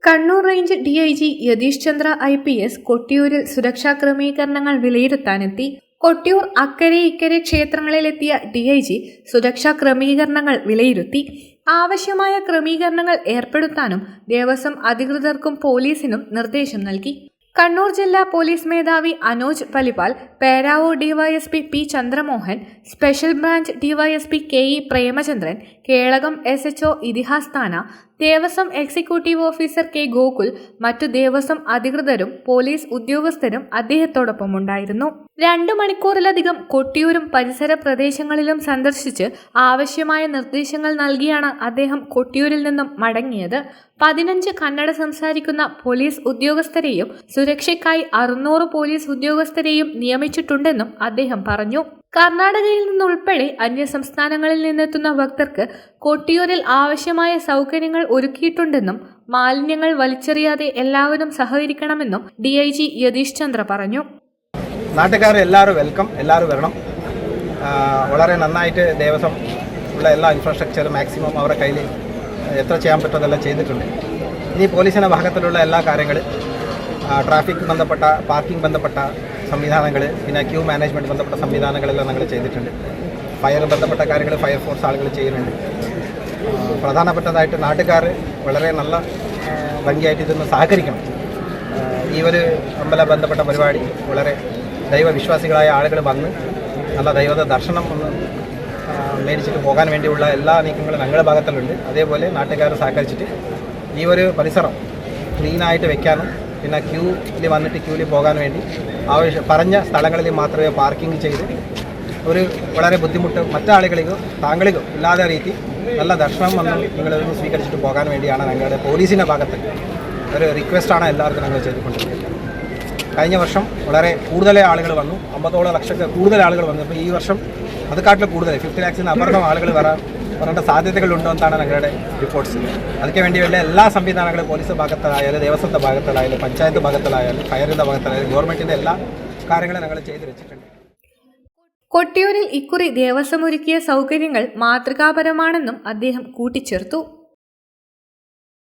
Kannur range DIG Yathish Chandra IPS കൊട്ടിയൂരിൽ സുരക്ഷാ ക്രമീകരണങ്ങൾ വിലയിരുത്താനെത്തി. കൊട്ടിയൂർ അക്കരെ ഇക്കരെ ക്ഷേത്രങ്ങളിലെത്തിയ ഡിഐജി സുരക്ഷാ ക്രമീകരണങ്ങൾ വിലയിരുത്തി. ആവശ്യമായ ക്രമീകരണങ്ങൾ ഏർപ്പെടുത്താനും ദേവസ്വം അധികൃതർക്കും പോലീസിനും നിർദ്ദേശം നൽകി. കണ്ണൂർ ജില്ലാ പോലീസ് മേധാവി Anoj Palipal, Peravoor DYSP P Chandramohan, special branch DYSP KE Premachandran, Kelakam SHO Ithihas Thana, Devaswom executive officer K Gokul, മറ്റു ദേവസ്വം അധികൃതരും പോലീസ് ഉദ്യോഗസ്ഥരും അദ്ദേഹത്തോടൊപ്പം ഉണ്ടായിരുന്നു. 2 മണിക്കൂറിലധികം കൊട്ടിയൂരും പരിസര പ്രദേശങ്ങളിലും സന്ദർശിച്ച് ആവശ്യമായ നിർദ്ദേശങ്ങൾ നൽകിയാണ് അദ്ദേഹം കൊട്ടിയൂരിൽ നിന്നും മടങ്ങിയത്. 15 കന്നഡ സംസാരിക്കുന്ന പോലീസ് ഉദ്യോഗസ്ഥരെയും സുരക്ഷയ്ക്കായി 600 പോലീസ് ഉദ്യോഗസ്ഥരെയും നിയമിച്ചിട്ടുണ്ടെന്നും അദ്ദേഹം പറഞ്ഞു. കർണാടകയിൽ നിന്നുൾപ്പെടെ അന്യസംസ്ഥാനങ്ങളിൽ നിന്നെത്തുന്ന ഭക്തർക്ക് കൊട്ടിയൂരിൽ ആവശ്യമായ സൗകര്യങ്ങൾ ഒരുക്കിയിട്ടുണ്ടെന്നും മാലിന്യങ്ങൾ വലിച്ചെറിയാതെ എല്ലാവരും സഹകരിക്കണമെന്നും DIG യതീഷ് ചന്ദ്ര പറഞ്ഞു. നാട്ടുകാർ എല്ലാവരും വെൽക്കം, എല്ലാവരും വരണം. വളരെ നന്നായിട്ട് ദേവസ്വം ഉള്ള എല്ലാ ഇൻഫ്രാസ്ട്രക്ചറും മാക്സിമം അവരുടെ കയ്യിൽ എത്ര ചെയ്യാൻ പറ്റുമെന്നെല്ലാം ചെയ്തിട്ടുണ്ട്. ഇനി പോലീസിൻ്റെ ഭാഗത്തിലുള്ള എല്ലാ കാര്യങ്ങൾ, ട്രാഫിക് ബന്ധപ്പെട്ട, പാർക്കിംഗ് ബന്ധപ്പെട്ട സംവിധാനങ്ങൾ, പിന്നെ ക്യൂ മാനേജ്മെൻറ്റ് ബന്ധപ്പെട്ട സംവിധാനങ്ങളെല്ലാം ഞങ്ങൾ ചെയ്തിട്ടുണ്ട്. ഫയർ ബന്ധപ്പെട്ട കാര്യങ്ങൾ ഫയർ ഫോഴ്സ് ആളുകൾ ചെയ്യുന്നുണ്ട്. പ്രധാനപ്പെട്ടതായിട്ട് നാട്ടുകാർ വളരെ നല്ല ഭംഗിയായിട്ട് ഇതൊന്ന് സഹകരിക്കണം. ഈ ഒരു അമ്പല ബന്ധപ്പെട്ട പരിപാടി വളരെ ദൈവവിശ്വാസികളായ ആളുകൾ വന്ന് നല്ല ദൈവത്തെ ദർശനം ഒന്ന് മേടിച്ചിട്ട് പോകാൻ വേണ്ടിയുള്ള എല്ലാ നീക്കങ്ങളും ഞങ്ങളുടെ ഭാഗത്തിലുണ്ട്. അതേപോലെ നാട്ടുകാർ സഹകരിച്ചിട്ട് ഈ ഒരു പരിസരം ക്ലീനായിട്ട് വെക്കാനും പിന്നെ ക്യൂവിൽ വന്നിട്ട് ക്യൂവിൽ പോകാൻ വേണ്ടി പറഞ്ഞ സ്ഥലങ്ങളിൽ മാത്രമേ പാർക്കിംഗ് ചെയ്ത് ഒരു വളരെ ബുദ്ധിമുട്ട് മറ്റാളുകളിലോ താങ്കളിലോ ഇല്ലാത്ത രീതി നല്ല ദർശനം വന്ന് നിങ്ങളൊന്ന് സ്വീകരിച്ചിട്ട് പോകാൻ വേണ്ടിയാണ് ഞങ്ങളുടെ പോലീസിൻ്റെ ഭാഗത്ത് ഒരു റിക്വസ്റ്റാണ് എല്ലാവർക്കും ഞങ്ങൾ ചെയ്തുകൊണ്ടിരിക്കുന്നത്. കഴിഞ്ഞ വർഷം വളരെ കൂടുതൽ ആളുകൾ വന്നു, 50 ലക്ഷത്തിൽ കൂടുതൽ ആളുകൾ വന്നു. അപ്പോൾ ഈ വർഷം അതുകാട്ടിൽ കൂടുതൽ 50 lakhs അപ്പുറം ആളുകൾ വരേണ്ട സാധ്യതകളുണ്ടോ എന്നാണ് ഞങ്ങളുടെ റിപ്പോർട്ട്സ്. അതിന് വേണ്ടിയുള്ള എല്ലാ സംവിധാനങ്ങളും പോലീസ് ഭാഗത്തിലായാലും ദേവസ്വത്തെ ഭാഗത്തിലായാലും പഞ്ചായത്ത് ഭാഗത്തിലായാലും ഫയറിൻ്റെ ഭാഗത്തിലായാലും ഗവൺമെൻറ്റിൻ്റെ എല്ലാ കാര്യങ്ങളും ഞങ്ങൾ ചെയ്തു വെച്ചിട്ടുണ്ട്. കൊട്ടിയൂരിൽ ഇക്കുറി ദേവസ്വം ഒരുക്കിയ സൗകര്യങ്ങൾ മാതൃകാപരമാണെന്നും അദ്ദേഹം കൂട്ടിച്ചേർത്തു.